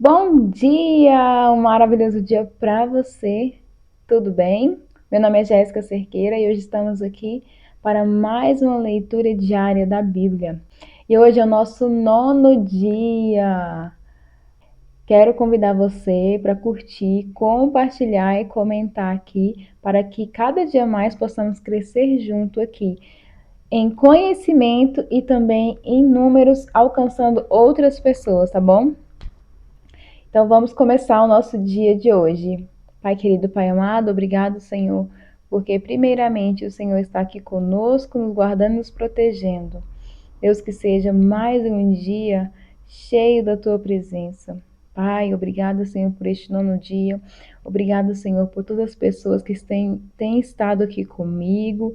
Bom dia, um maravilhoso dia para você. Tudo bem? Meu nome é Jéssica Cerqueira e hoje estamos aqui para mais uma leitura diária da Bíblia. E hoje é o nosso 9º dia. Quero convidar você para curtir, compartilhar e comentar aqui para que cada dia mais possamos crescer junto aqui em conhecimento e também em números, alcançando outras pessoas, tá bom? Então vamos começar o nosso dia de hoje. Pai querido, Pai amado, obrigado, Senhor, porque primeiramente o Senhor está aqui conosco, nos guardando e nos protegendo. Deus, que seja mais um dia cheio da Tua presença. Pai, obrigado, Senhor, por este 9º dia. Obrigado, Senhor, por todas as pessoas que têm estado aqui comigo,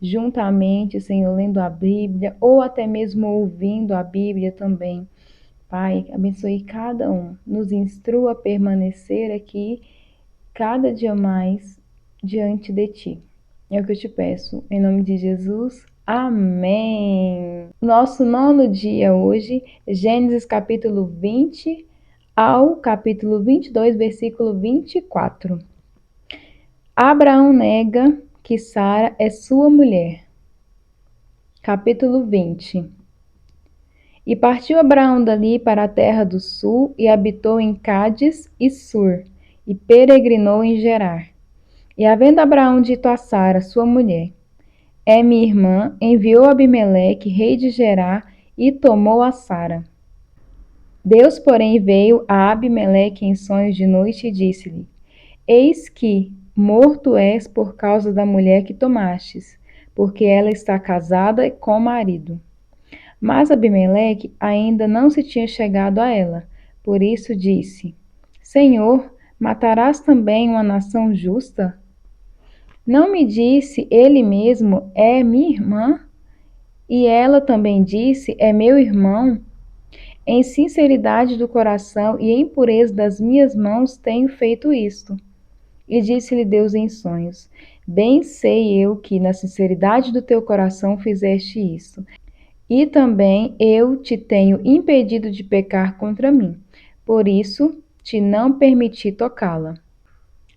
juntamente, Senhor, lendo a Bíblia, ou até mesmo ouvindo a Bíblia também. Pai, abençoe cada um, nos instrua a permanecer aqui cada dia mais diante de Ti. É o que eu te peço, em nome de Jesus. Amém. Nosso 9º dia hoje, Gênesis capítulo 20 ao capítulo 22, versículo 24. Abraão nega que Sara é sua mulher. Capítulo 20. E partiu Abraão dali para a terra do sul, e habitou em Cádiz e Sur, e peregrinou em Gerar. E havendo Abraão dito a Sara, sua mulher, é minha irmã, enviou Abimeleque, rei de Gerar, e tomou a Sara. Deus, porém, veio a Abimeleque em sonhos de noite e disse-lhe, eis que morto és por causa da mulher que tomastes, porque ela está casada com o marido. Mas Abimeleque ainda não se tinha chegado a ela. Por isso disse, Senhor, matarás também uma nação justa? Não me disse ele mesmo, é minha irmã? E ela também disse, é meu irmão? Em sinceridade do coração e em pureza das minhas mãos tenho feito isto. E disse-lhe Deus em sonhos, bem sei eu que na sinceridade do teu coração fizeste isto. E também eu te tenho impedido de pecar contra mim, por isso te não permiti tocá-la.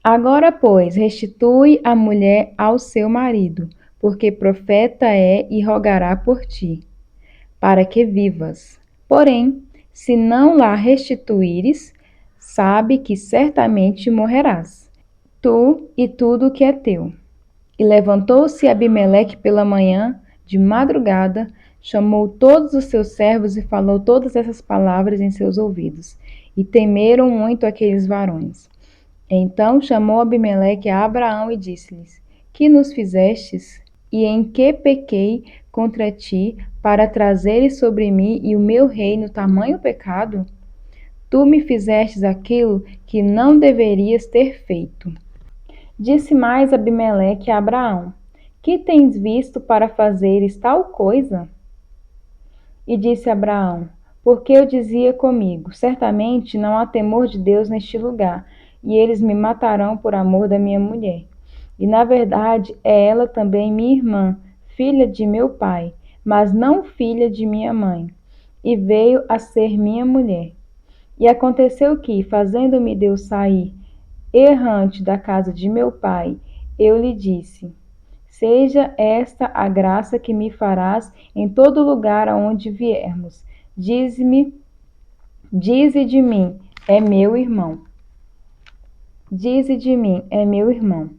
Agora, pois, restitui a mulher ao seu marido, porque profeta é e rogará por ti, para que vivas. Porém, se não la restituíres, sabe que certamente morrerás, tu e tudo o que é teu. E levantou-se Abimeleque pela manhã, de madrugada, chamou todos os seus servos e falou todas essas palavras em seus ouvidos. E temeram muito aqueles varões. Então chamou Abimeleque a Abraão e disse-lhes, que nos fizestes? E em que pequei contra ti, para trazeres sobre mim e o meu reino tamanho pecado? Tu me fizestes aquilo que não deverias ter feito. Disse mais Abimeleque a Abraão, que tens visto para fazeres tal coisa? E disse Abraão, porque eu dizia comigo, certamente não há temor de Deus neste lugar, e eles me matarão por amor da minha mulher. E na verdade é ela também minha irmã, filha de meu pai, mas não filha de minha mãe, e veio a ser minha mulher. E aconteceu que, fazendo-me Deus sair errante da casa de meu pai, eu lhe disse, seja esta a graça que me farás em todo lugar aonde viermos. Dize de mim, é meu irmão. Dize de mim, é meu irmão.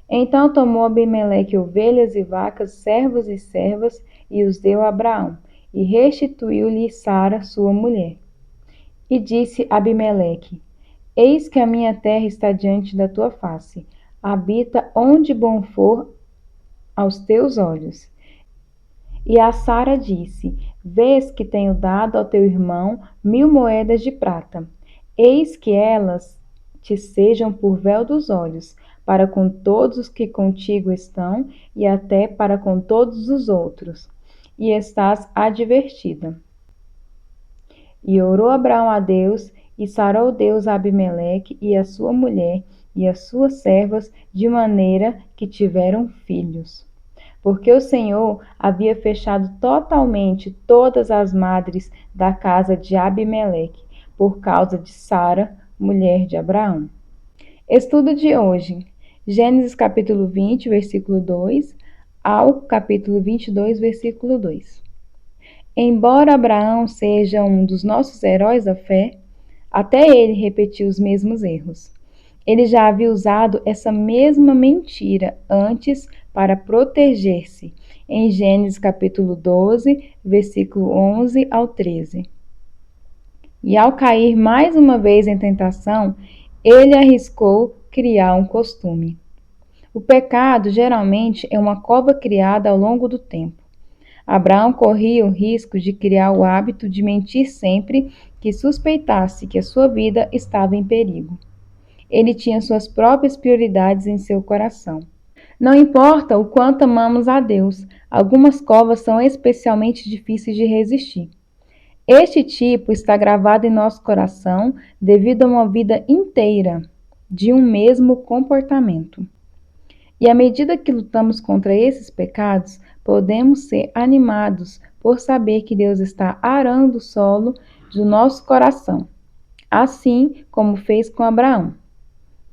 Então tomou Abimeleque ovelhas e vacas, servos e servas, e os deu a Abraão, e restituiu-lhe Sara, sua mulher. E disse Abimeleque, eis que a minha terra está diante da tua face, habita onde bom for aos teus olhos. E a Sara disse, vês que tenho dado ao teu irmão 1000 moedas de prata. Eis que elas te sejam por véu dos olhos, para com todos os que contigo estão, e até para com todos os outros. E estás advertida. E orou Abraão a Deus, e sarou Deus a Abimeleque e a sua mulher e as suas servas, de maneira que tiveram filhos. Porque o Senhor havia fechado totalmente todas as madres da casa de Abimeleque, por causa de Sara, mulher de Abraão. Estudo de hoje, Gênesis capítulo 20, versículo 2, ao capítulo 22, versículo 2. Embora Abraão seja um dos nossos heróis da fé, até ele repetiu os mesmos erros. Ele já havia usado essa mesma mentira antes para proteger-se, em Gênesis capítulo 12, versículo 11 ao 13. E ao cair mais uma vez em tentação, ele arriscou criar um costume. O pecado geralmente é uma cova criada ao longo do tempo. Abraão corria o risco de criar o hábito de mentir sempre que suspeitasse que a sua vida estava em perigo. Ele tinha suas próprias prioridades em seu coração. Não importa o quanto amamos a Deus, algumas covas são especialmente difíceis de resistir. Este tipo está gravado em nosso coração devido a uma vida inteira de um mesmo comportamento. E à medida que lutamos contra esses pecados, podemos ser animados por saber que Deus está arando o solo do nosso coração, assim como fez com Abraão.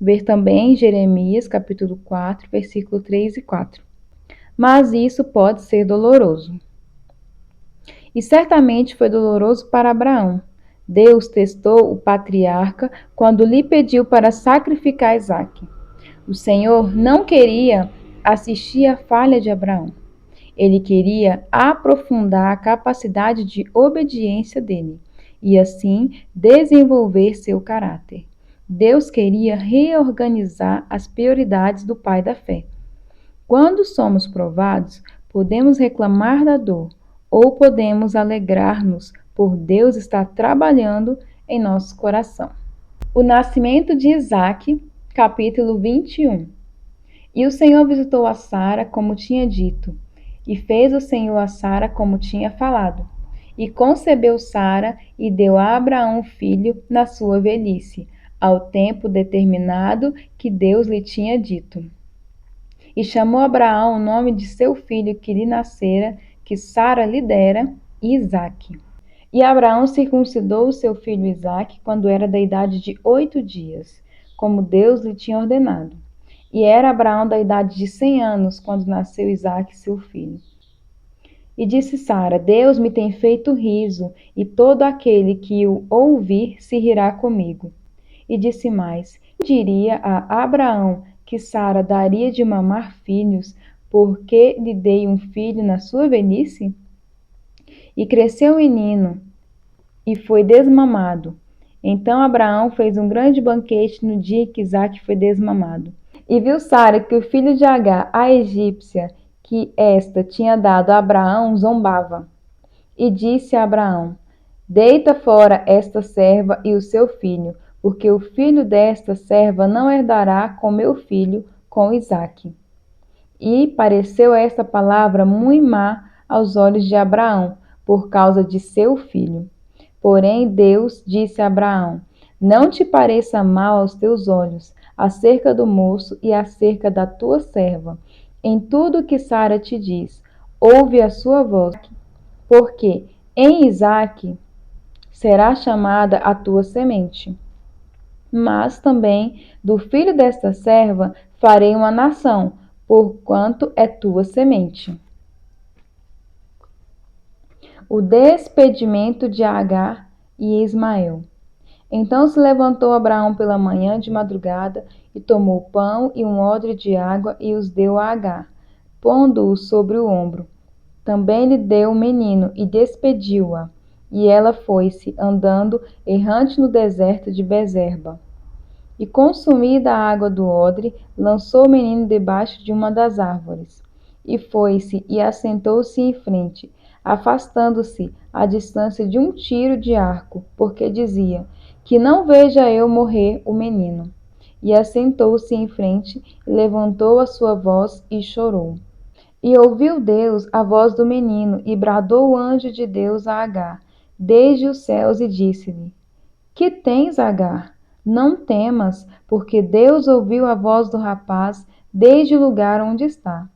Ver também Jeremias capítulo 4, versículo 3 e 4. Mas isso pode ser doloroso. E certamente foi doloroso para Abraão. Deus testou o patriarca quando lhe pediu para sacrificar Isaque. O Senhor não queria assistir à falha de Abraão. Ele queria aprofundar a capacidade de obediência dele e, assim, desenvolver seu caráter. Deus queria reorganizar as prioridades do pai da fé. Quando somos provados, podemos reclamar da dor ou podemos alegrar-nos por Deus estar trabalhando em nosso coração. O nascimento de Isaque, capítulo 21. E o Senhor visitou a Sara como tinha dito, e fez o Senhor a Sara como tinha falado. E concebeu Sara e deu a Abraão um filho na sua velhice, ao tempo determinado que Deus lhe tinha dito. E chamou Abraão o nome de seu filho que lhe nascera, que Sara lhe dera, Isaque. E Abraão circuncidou o seu filho Isaque quando era da idade de 8 dias, como Deus lhe tinha ordenado. E era Abraão da idade de 100 anos quando nasceu Isaque, seu filho. E disse Sara: Deus me tem feito riso, e todo aquele que o ouvir se rirá comigo. E disse mais: diria a Abraão que Sara daria de mamar filhos, porque lhe dei um filho na sua velhice? E cresceu o menino, e foi desmamado. Então Abraão fez um grande banquete no dia que Isaque foi desmamado. E viu Sara que o filho de Agar, a egípcia, que esta tinha dado a Abraão, zombava. E disse a Abraão: Deita fora esta serva e o seu filho, porque o filho desta serva não herdará com meu filho, com Isaque. E pareceu esta palavra muito má aos olhos de Abraão, por causa de seu filho. Porém Deus disse a Abraão: Não te pareça mal aos teus olhos, acerca do moço e acerca da tua serva. Em tudo que Sara te diz, ouve a sua voz, porque em Isaque será chamada a tua semente. Mas também do filho desta serva farei uma nação, porquanto é tua semente. O despedimento de Agar e Ismael. Então se levantou Abraão pela manhã de madrugada e tomou pão e um odre de água e os deu a Agar, pondo-o sobre o ombro. Também lhe deu o menino e despediu-a. E ela foi-se, andando errante no deserto de Bezerba. E consumida a água do odre, lançou o menino debaixo de uma das árvores. E foi-se e assentou-se em frente, afastando-se à distância de um tiro de arco, porque dizia: que não veja eu morrer o menino. E assentou-se em frente, e levantou a sua voz e chorou. E ouviu Deus a voz do menino, e bradou o anjo de Deus a Agar, desde os céus, e disse-lhe: Que tens, Agar? Não temas, porque Deus ouviu a voz do rapaz desde o lugar onde está.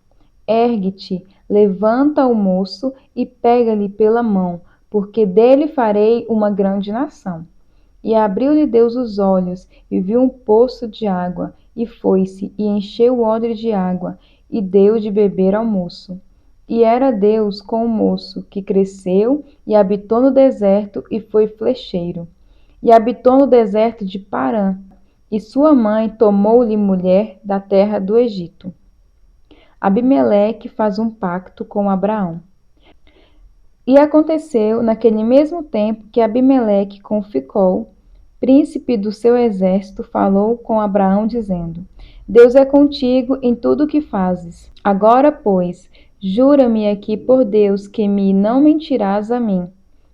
Ergue-te, levanta o moço e pega-lhe pela mão, porque dele farei uma grande nação. E abriu-lhe Deus os olhos, e viu um poço de água, e foi-se, e encheu o odre de água, e deu de beber ao moço. E era Deus com o moço, que cresceu, e habitou no deserto, e foi flecheiro. E habitou no deserto de Parã, e sua mãe tomou-lhe mulher da terra do Egito. Abimeleque faz um pacto com Abraão. E aconteceu naquele mesmo tempo que Abimeleque com Ficol, príncipe do seu exército, falou com Abraão, dizendo: Deus é contigo em tudo o que fazes. Agora, pois, jura-me aqui por Deus que me não mentirás a mim,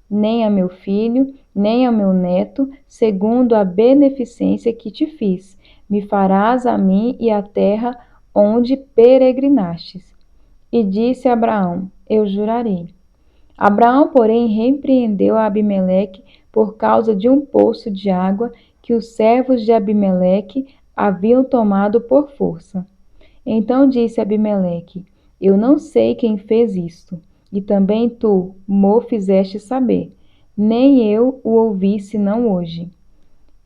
nem a meu filho, nem a meu neto, segundo a beneficência que te fiz. Me farás a mim e à terra onde peregrinastes. E disse Abraão: Eu jurarei. Abraão, porém, repreendeu a Abimeleque por causa de um poço de água que os servos de Abimeleque haviam tomado por força. Então disse Abimeleque: Eu não sei quem fez isto, e também tu mo fizeste saber, nem eu o ouvi senão hoje.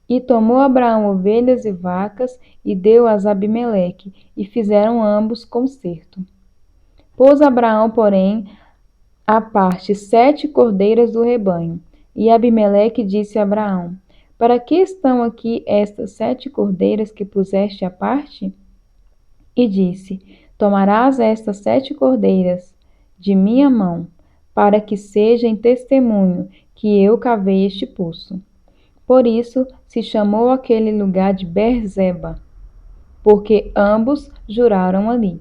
E tomou Abraão ovelhas e vacas e deu-as a Abimeleque, e fizeram ambos concerto. Pôs Abraão, porém, à parte 7 cordeiras do rebanho. E Abimeleque disse a Abraão: Para que estão aqui estas 7 cordeiras que puseste à parte? E disse: Tomarás estas 7 cordeiras de minha mão, para que seja em testemunho que eu cavei este poço. Por isso se chamou aquele lugar de Berzeba, porque ambos juraram ali.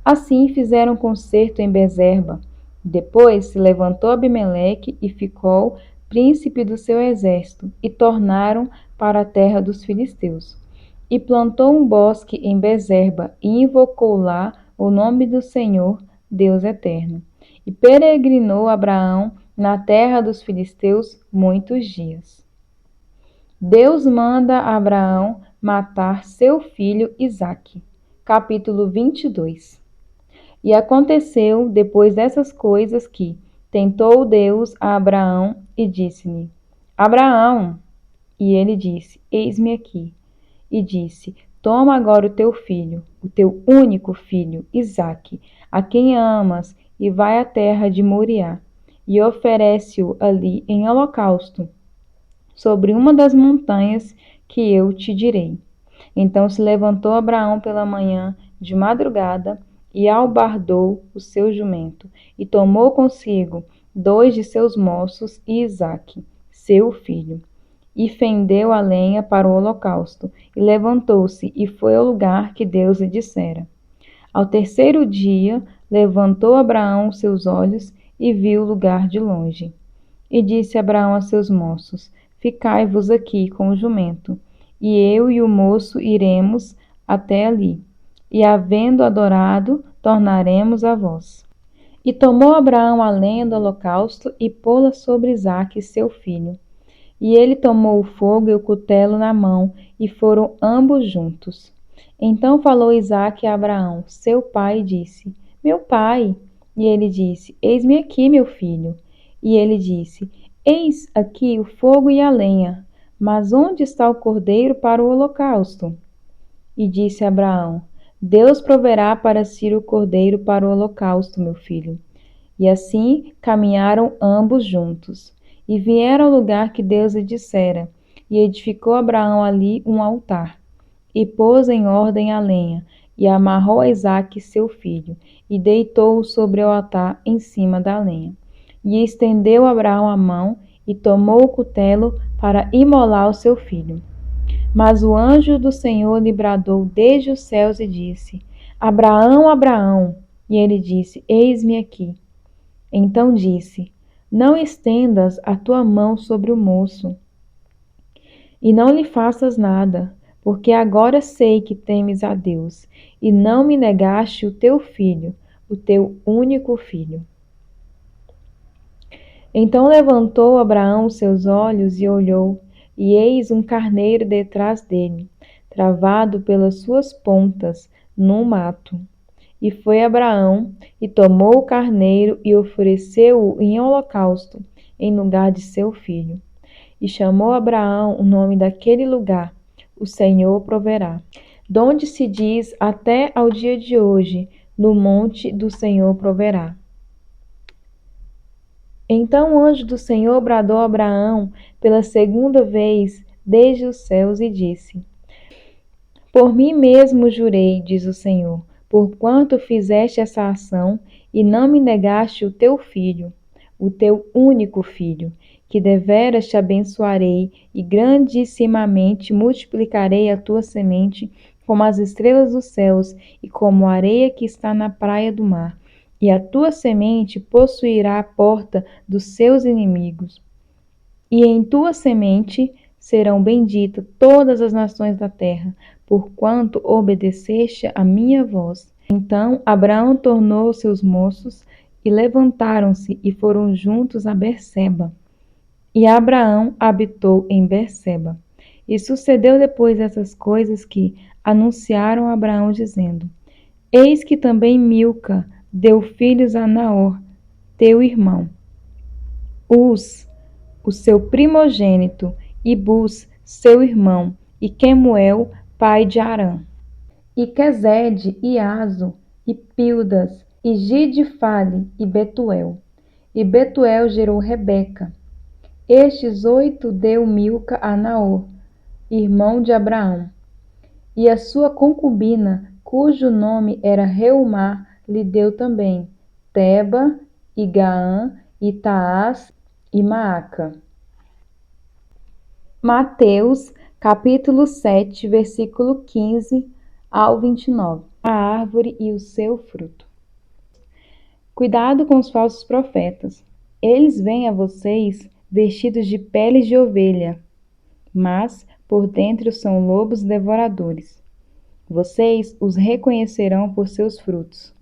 Assim fizeram concerto em Berzeba. Depois se levantou Abimeleque e Ficol, príncipe do seu exército, e tornaram para a terra dos filisteus. E plantou um bosque em Berzeba, e invocou lá o nome do Senhor, Deus eterno. E peregrinou Abraão na terra dos filisteus muitos dias. Deus manda a Abraão matar seu filho Isaque. Capítulo 22. E aconteceu, depois dessas coisas, que tentou Deus a Abraão e disse-lhe: Abraão! E ele disse: Eis-me aqui. E disse: Toma agora o teu filho, o teu único filho, Isaque, a quem amas, e vai à terra de Moriá, e oferece-o ali em holocausto, sobre uma das montanhas que eu te direi. Então se levantou Abraão pela manhã, de madrugada, e albardou o seu jumento, e tomou consigo 2 de seus moços e Isaque, seu filho, e fendeu a lenha para o holocausto, e levantou-se e foi ao lugar que Deus lhe dissera. Ao terceiro dia, levantou Abraão os seus olhos e viu o lugar de longe. E disse Abraão a seus moços: Ficai-vos aqui com o jumento, e eu e o moço iremos até ali, e havendo adorado, tornaremos a vós. E tomou Abraão a lenha do holocausto e pô-la sobre Isaque, seu filho. E ele tomou o fogo e o cutelo na mão, e foram ambos juntos. Então falou Isaque a Abraão, seu pai, e disse: Meu pai. E ele disse: Eis-me aqui, meu filho. E ele disse: Eis aqui o fogo e a lenha, mas onde está o cordeiro para o holocausto? E disse Abraão: Deus proverá para si o cordeiro para o holocausto, meu filho. E assim caminharam ambos juntos. E vieram ao lugar que Deus lhe dissera, e edificou Abraão ali um altar, e pôs em ordem a lenha, e amarrou a Isaque seu filho, e deitou-o sobre o altar em cima da lenha. E estendeu Abraão a mão, e tomou o cutelo para imolar o seu filho. Mas o anjo do Senhor lhe bradou desde os céus e disse: Abraão, Abraão! E ele disse: Eis-me aqui. Então disse: Não estendas a tua mão sobre o moço, e não lhe faças nada, porque agora sei que temes a Deus, e não me negaste o teu filho, o teu único filho. Então levantou Abraão os seus olhos e olhou, e eis um carneiro detrás dele, travado pelas suas pontas, num mato. E foi Abraão, e tomou o carneiro, e ofereceu-o em holocausto, em lugar de seu filho. e chamou Abraão o nome daquele lugar: O Senhor proverá. Donde se diz até ao dia de hoje: No monte do Senhor proverá. Então o anjo do Senhor bradou a Abraão pela segunda vez desde os céus e disse: Por mim mesmo jurei, diz o Senhor, porquanto fizeste essa ação e não me negaste o teu filho, o teu único filho, que deveras te abençoarei e grandissimamente multiplicarei a tua semente como as estrelas dos céus e como a areia que está na praia do mar. E a tua semente possuirá a porta dos seus inimigos. E em tua semente serão benditas todas as nações da terra, porquanto obedeceste a minha voz. Então Abraão tornou seus moços e levantaram-se e foram juntos a Berseba. E Abraão habitou em Berseba. E sucedeu depois dessas coisas que anunciaram a Abraão, dizendo: Eis que também Milca deu filhos a Naor, teu irmão. Uz, o seu primogênito, e Bus, seu irmão, e Quemuel, pai de Arã. E Quezede, e Azo, e Pildas, e Gidfale, e Betuel. E Betuel gerou Rebeca. Estes 8 deu Milca a Naor, irmão de Abraão. E a sua concubina, cujo nome era Reumá, lhe deu também Teba, e Gaã, e Taás, e Maaca. Mateus, capítulo 7, versículo 15 ao 29. A árvore e o seu fruto. Cuidado com os falsos profetas. Eles vêm a vocês vestidos de peles de ovelha, mas por dentro são lobos devoradores. Vocês os reconhecerão por seus frutos.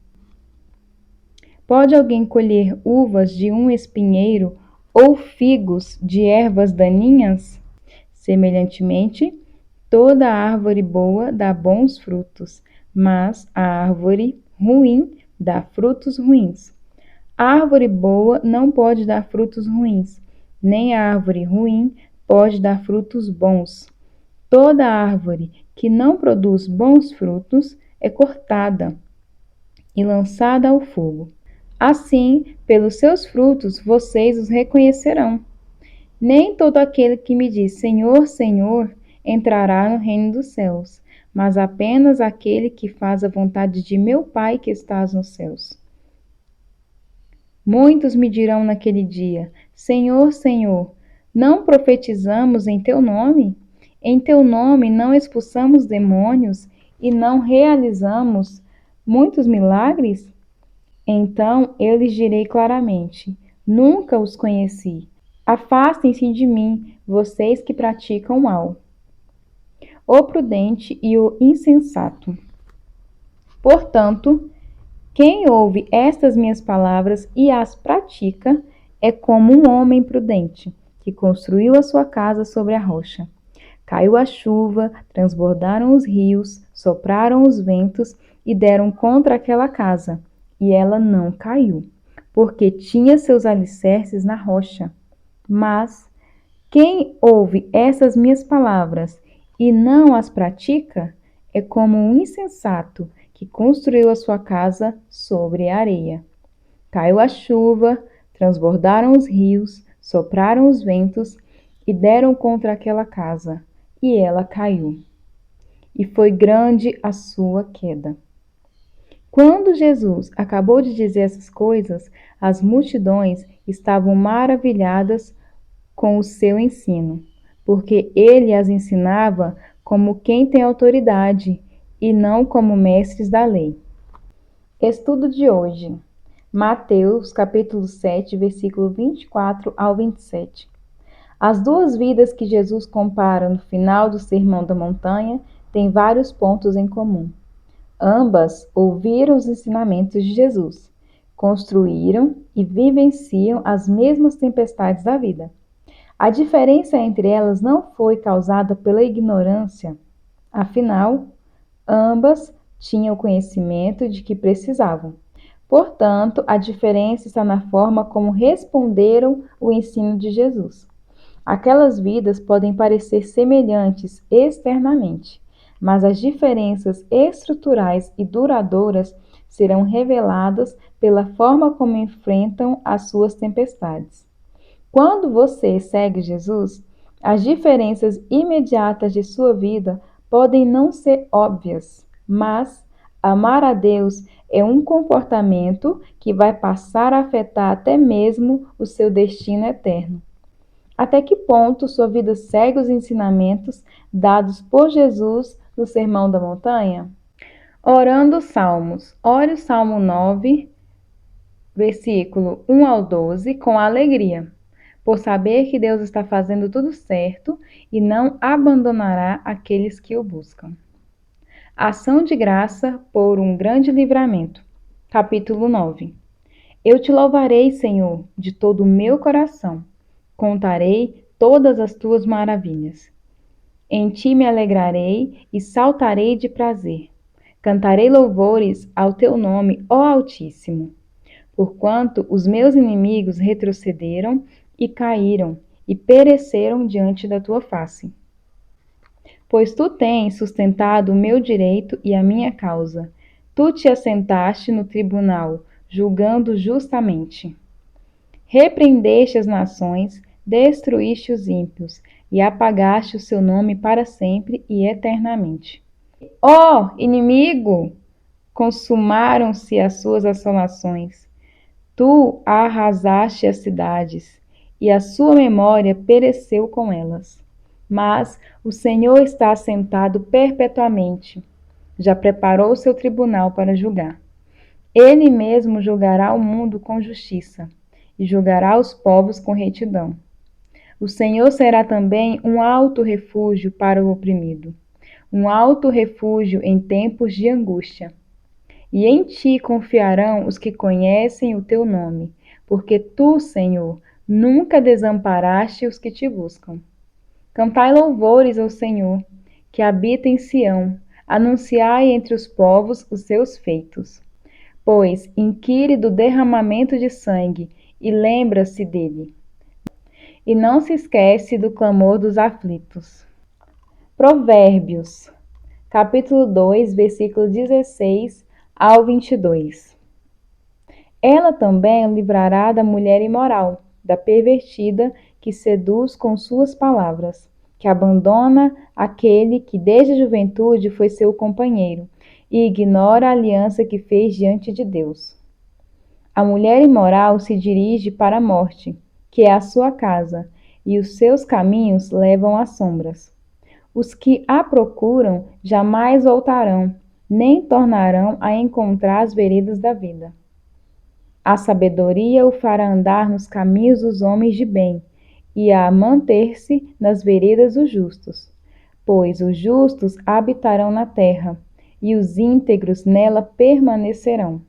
Pode alguém colher uvas de um espinheiro ou figos de ervas daninhas? Semelhantemente, toda árvore boa dá bons frutos, mas a árvore ruim dá frutos ruins. A árvore boa não pode dar frutos ruins, nem a árvore ruim pode dar frutos bons. Toda árvore que não produz bons frutos é cortada e lançada ao fogo. Assim, pelos seus frutos vocês os reconhecerão. Nem todo aquele que me diz Senhor, Senhor, entrará no reino dos céus, mas apenas aquele que faz a vontade de meu Pai que estás nos céus. Muitos me dirão naquele dia: Senhor, Senhor, não profetizamos em teu nome? Em teu nome não expulsamos demônios e não realizamos muitos milagres? Então eu lhes direi claramente: nunca os conheci. Afastem-se de mim, vocês que praticam o mal. O prudente e o insensato. Portanto, quem ouve estas minhas palavras e as pratica é como um homem prudente, que construiu a sua casa sobre a rocha. Caiu a chuva, transbordaram os rios, sopraram os ventos e deram contra aquela casa, e ela não caiu, porque tinha seus alicerces na rocha. Mas quem ouve essas minhas palavras e não as pratica é como um insensato que construiu a sua casa sobre a areia. Caiu a chuva, transbordaram os rios, sopraram os ventos e deram contra aquela casa, e ela caiu. E foi grande a sua queda. Quando Jesus acabou de dizer essas coisas, as multidões estavam maravilhadas com o seu ensino, porque ele as ensinava como quem tem autoridade e não como mestres da lei. Estudo de hoje. Mateus, capítulo 7, versículo 24 ao 27. As duas vidas que Jesus compara no final do Sermão da Montanha têm vários pontos em comum. Ambas ouviram os ensinamentos de Jesus, construíram e vivenciam as mesmas tempestades da vida. A diferença entre elas não foi causada pela ignorância, afinal, ambas tinham o conhecimento de que precisavam. Portanto, a diferença está na forma como responderam o ensino de Jesus. Aquelas vidas podem parecer semelhantes externamente, mas as diferenças estruturais e duradouras serão reveladas pela forma como enfrentam as suas tempestades. Quando você segue Jesus, as diferenças imediatas de sua vida podem não ser óbvias, mas amar a Deus é um comportamento que vai passar a afetar até mesmo o seu destino eterno. Até que ponto sua vida segue os ensinamentos dados por Jesus no Sermão da Montanha? Orando os Salmos. Ore o Salmo 9, versículo 1 ao 12, com alegria, por saber que Deus está fazendo tudo certo e não abandonará aqueles que o buscam. Ação de graça por um grande livramento. Capítulo 9. Eu te louvarei, Senhor, de todo o meu coração. Contarei todas as tuas maravilhas. Em ti me alegrarei e saltarei de prazer. Cantarei louvores ao teu nome, ó Altíssimo. Porquanto os meus inimigos retrocederam e caíram e pereceram diante da tua face. Pois tu tens sustentado o meu direito e a minha causa. Tu te assentaste no tribunal, julgando justamente. Repreendeste as nações, destruíste os ímpios, e apagaste o seu nome para sempre e eternamente. Ó inimigo! Consumaram-se as suas assolações. Tu arrasaste as cidades, e a sua memória pereceu com elas. Mas o Senhor está assentado perpetuamente. Já preparou o seu tribunal para julgar. Ele mesmo julgará o mundo com justiça e julgará os povos com retidão. O Senhor será também um alto refúgio para o oprimido, um alto refúgio em tempos de angústia. E em ti confiarão os que conhecem o teu nome, porque tu, Senhor, nunca desamparaste os que te buscam. Cantai louvores ao Senhor, que habita em Sião, anunciai entre os povos os seus feitos. Pois inquire do derramamento de sangue e lembra-se dele. E não se esquece do clamor dos aflitos. Provérbios, capítulo 2, versículo 16 ao 22. Ela também livrará da mulher imoral, da pervertida que seduz com suas palavras, que abandona aquele que desde a juventude foi seu companheiro e ignora a aliança que fez diante de Deus. A mulher imoral se dirige para a morte, que é a sua casa, e os seus caminhos levam às sombras. Os que a procuram jamais voltarão, nem tornarão a encontrar as veredas da vida. A sabedoria o fará andar nos caminhos dos homens de bem, e a manter-se nas veredas dos justos. Pois os justos habitarão na terra, e os íntegros nela permanecerão.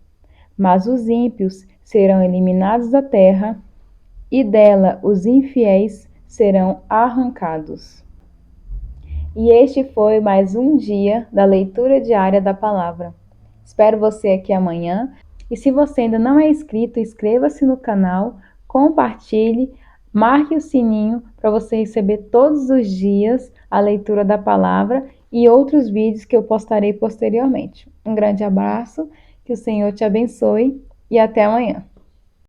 Mas os ímpios serão eliminados da terra, e dela os infiéis serão arrancados. E este foi mais um dia da leitura diária da palavra. Espero você aqui amanhã. E se você ainda não é inscrito, inscreva-se no canal, compartilhe, marque o sininho para você receber todos os dias a leitura da palavra e outros vídeos que eu postarei posteriormente. Um grande abraço, que o Senhor te abençoe e até amanhã.